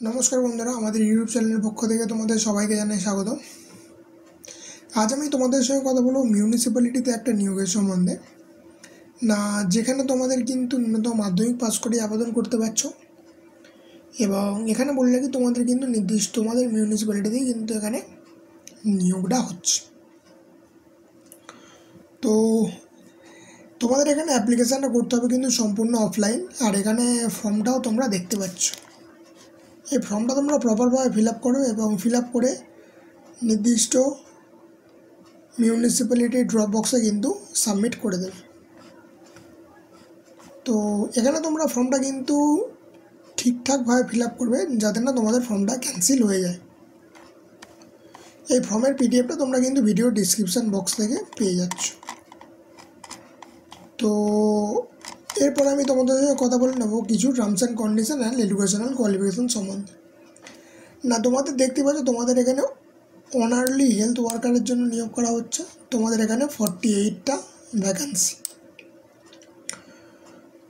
নমস্কার বন্ধুরা, আমাদের ইউটিউব চ্যানেলের পক্ষ থেকে তোমাদের সবাইকে জানাই স্বাগত। আজ আমি তোমাদের সঙ্গে কথা বলবো মিউনিসিপ্যালিটিতে একটা নিয়োগের সম্বন্ধে। যেখানে তোমাদের কিন্তু ন্যূনতম মাধ্যমিক পাস করে আবেদন করতে পারছো, এবং এখানে বললে কি তোমাদের কিন্তু নির্দিষ্ট তোমাদের মিউনিসিপ্যালিটিতেই কিন্তু এখানে নিয়োগটা হচ্ছে। তো তোমাদের এখানে অ্যাপ্লিকেশানটা করতে হবে কিন্তু সম্পূর্ণ অফলাইন, আর এখানে ফর্মটাও তোমরা দেখতে পাচ্ছ। এই ফর্মটা তোমরা প্রপারভাবে ফিল আপ করো এবং ফিল আপ করে নির্দিষ্ট মিউনিসিপ্যালিটি ড্রপ বক্সে কিন্তু সাবমিট করে দেবে। তো এখানে তোমরা ফর্মটা কিন্তু ঠিকঠাকভাবে ফিল আপ করবে, যাতে না তোমাদের ফর্মটা ক্যান্সেল হয়ে যায়। এই ফর্মের পিডিএফটা তোমরা কিন্তু ভিডিও ডিসক্রিপশান বক্স থেকে পেয়ে যাচ্ছ। তো এরপর আমি তোমাদের সঙ্গে কথা বলে নেবো কিছু terms and condition and educational qualification সম্বন্ধে। তোমাদের দেখতে পাচ্ছ তোমাদের এখানে অনারলি হেলথ ওয়ার্কারের জন্য নিয়োগ করা হচ্ছে। তোমাদের এখানে 48টা ভ্যাকান্সি।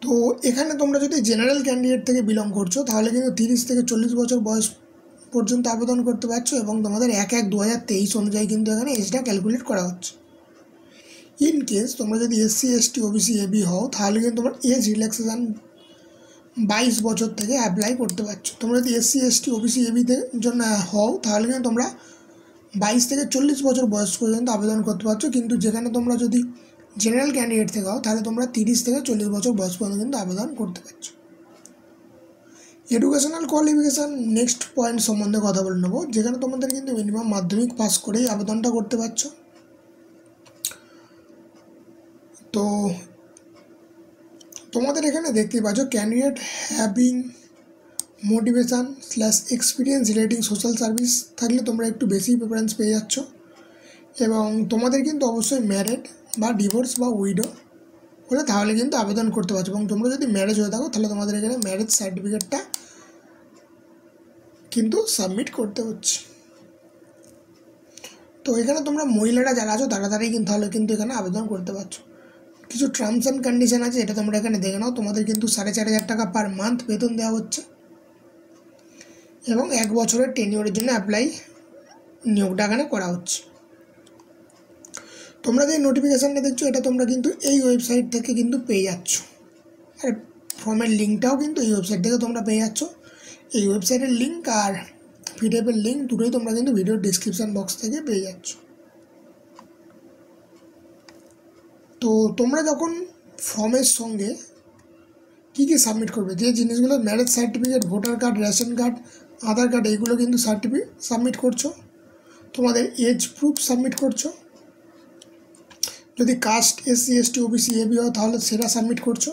তো এখানে তোমরা যদি জেনারেল ক্যান্ডিডেট থেকে বিলং করছো তাহলে কিন্তু 30 থেকে 40 বছর বয়স পর্যন্ত আবেদন করতে পারছো, এবং তোমাদের 1/1/2023 অনুযায়ী কিন্তু এখানে এজটা ক্যালকুলেট করা হচ্ছে। ইন কেস তোমরা যদি SC ST OBC AB হও তাহলে কিন্তু তোমার এজ রিল্যাক্সেশন 22 বছর থেকে অ্যাপ্লাই করতে পারছো। তোমরা যদি SC ST OBC AB জন্য হও তাহলে কিন্তু তোমরা 22 থেকে 40 বছর বয়স পর্যন্ত আবেদন করতে পারছো, কিন্তু যেখানে তোমরা যদি জেনারেল ক্যান্ডিডেট থেকে হও তাহলে তোমরা 30 থেকে 40 বছর বয়স পর্যন্ত কিন্তু আবেদন করতে পারছো। এডুকেশনাল কোয়ালিফিকেশান নেক্সট পয়েন্ট সম্বন্ধে কথা বলে নেবো, যেখানে তোমাদের কিন্তু মিনিমাম মাধ্যমিক পাস করেই আবেদনটা করতে পারছো। তো তোমাদের এখানে দেখতে পাচ্ছ candidate having motivation / experience relating social service থাকলে তোমরা একটু বেশি প্রেফারেন্স পেয়ে যাচ্ছ, এবং তোমাদের কিন্তু অবশ্যই ম্যারিড বা ডিভোর্স বা উইডো হলে তাহলে কিন্তু আবেদন করতে পারছো, এবং তোমরা যদি ম্যারেজ হয়ে থাকো তাহলে তোমাদের এখানে ম্যারেজ সার্টিফিকেটটা কিন্তু সাবমিট করতে হচ্ছে। তো এখানে তোমরা মহিলারা যারা আছো তাড়াতাড়ি কিন্তু তাহলে কিন্তু এখানে আবেদন করতে পারছো। কিছু টার্মস অ্যান্ড কন্ডিশন আছে, এটা তোমরা এখানে দেখে নাও। তোমাদের কিন্তু 4,500 টাকা পার মান্থ বেতন দেওয়া হচ্ছে, এবং 1 বছরের টেনিওরের জন্য নিয়োগটা এখানে করা হচ্ছে। তোমরা যে নোটিফিকেশানটা দেখছো এটা তোমরা কিন্তু এই ওয়েবসাইট থেকে কিন্তু পেয়ে যাচ্ছ, আর ফর্মের লিঙ্কটাও কিন্তু এই ওয়েবসাইট থেকে তোমরা পেয়ে যাচ্ছ। এই ওয়েবসাইটের লিঙ্ক আর পিডিএফের লিঙ্ক দুটোই তোমরা কিন্তু ভিডিও ডিসক্রিপশান বক্স থেকে পেয়ে যাচ্ছ। তো তোমরা যখন ফর্মের সঙ্গে কী কী সাবমিট করবে, যে জিনিসগুলো marriage certificate, voter card, ration card, Aadhaar card, এইগুলো কিন্তু সাবমিট করছো। তোমাদের এজ প্রুফ সাবমিট করছো। যদি caste SC ST OBC AB হয় তাহলে সেটা সাবমিট করছো।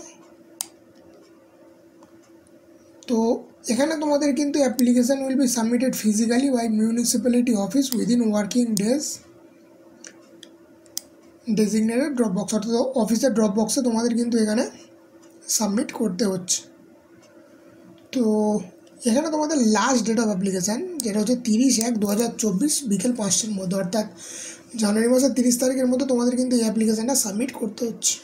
তো এখানে তোমাদের কিন্তু application will be submitted physically by municipality office within working days designated drop box, অর্থাৎ অফিসের ড্রপ বক্সে তোমাদের কিন্তু এখানে সাবমিট করতে হচ্ছে। তো এখানে তোমাদের লাস্ট ডেট অফ অ্যাপ্লিকেশান যেটা হচ্ছে 30/1/2024 বিকেল 5টার মধ্যে, অর্থাৎ জানুয়ারি মাসের 30 তারিখের মধ্যে তোমাদের কিন্তু এই অ্যাপ্লিকেশানটা সাবমিট করতে হচ্ছে।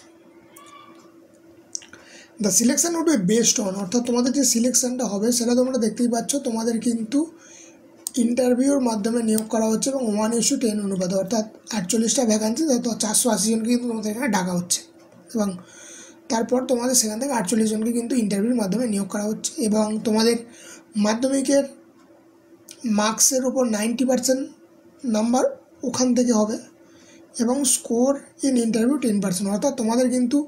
The selection would be based on, অর্থাৎ তোমাদের যে সিলেকশানটা হবে সেটা তোমরা দেখতেই পাচ্ছ। তোমাদের কিন্তু ইন্টারভিউর মাধ্যমে নিয়োগ করা হচ্ছে, এবং 1:10 অনুপাতে, অর্থাৎ 48টা ভ্যাকান্সি, তো 480 জনকে কিন্তু তোমাদের এখানে ডাকা হচ্ছে, এবং তারপর তোমাদের সেখান থেকে 48 জনকে কিন্তু ইন্টারভিউর মাধ্যমে নিয়োগ করা হচ্ছে। এবং তোমাদের মাধ্যমিকের মার্কসের ওপর 90% নাম্বার ওখান থেকে হবে, এবং স্কোর ইন ইন্টারভিউ 10%, অর্থাৎ তোমাদের কিন্তু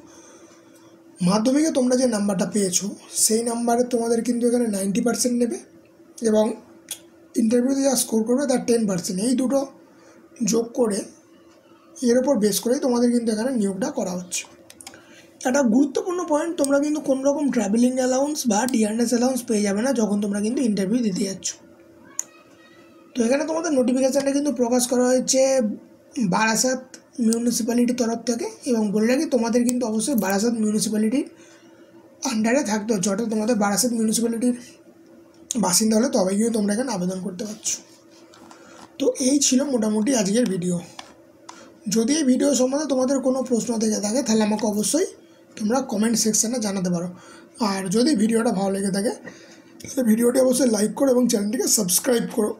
মাধ্যমিকে তোমরা যে নাম্বারটা পেয়েছো সেই নাম্বারে তোমাদের কিন্তু এখানে 90% নেবে, এবং ইন্টারভিউতে যা স্কোর করবে তার 10%, এই দুটো যোগ করে এর ওপর বেস করেই তোমাদের কিন্তু এখানে নিয়োগটা করা হচ্ছে। একটা গুরুত্বপূর্ণ পয়েন্ট, তোমরা কিন্তু কোনো রকম ট্রাভেলিং অ্যালাউন্স বা ডিআরএস অ্যালাউন্স পেয়ে যাবে না যখন তোমরা কিন্তু ইন্টারভিউ দিতে যাচ্ছ। তো এখানে তোমাদের নোটিফিকেশানটা কিন্তু প্রকাশ করা হয়েছে বারাসাত মিউনিসিপ্যালিটির তরফ থেকে, এবং বলে রাখি তোমাদের কিন্তু অবশ্যই বারাসাত মিউনিসিপ্যালিটির আন্ডারে থাকতে হচ্ছে, অর্থাৎ তোমাদের বারাসাত মিউনিসিপ্যালিটির বাসিন্দা হলে তবেই কিন্তু তোমরা এখানে আবেদন করতে পারছো। তো এই ছিল মোটামুটি আজকের ভিডিও। যদি এই ভিডিও সম্বন্ধে তোমাদের কোনো প্রশ্ন থেকে থাকে তাহলে আমাকে অবশ্যই তোমরা কমেন্ট সেকশানে জানাতে পারো, আর যদি ভিডিওটা ভালো লেগে থাকে তাহলে ভিডিওটি অবশ্যই লাইক করো এবং চ্যানেলটিকে সাবস্ক্রাইব করো।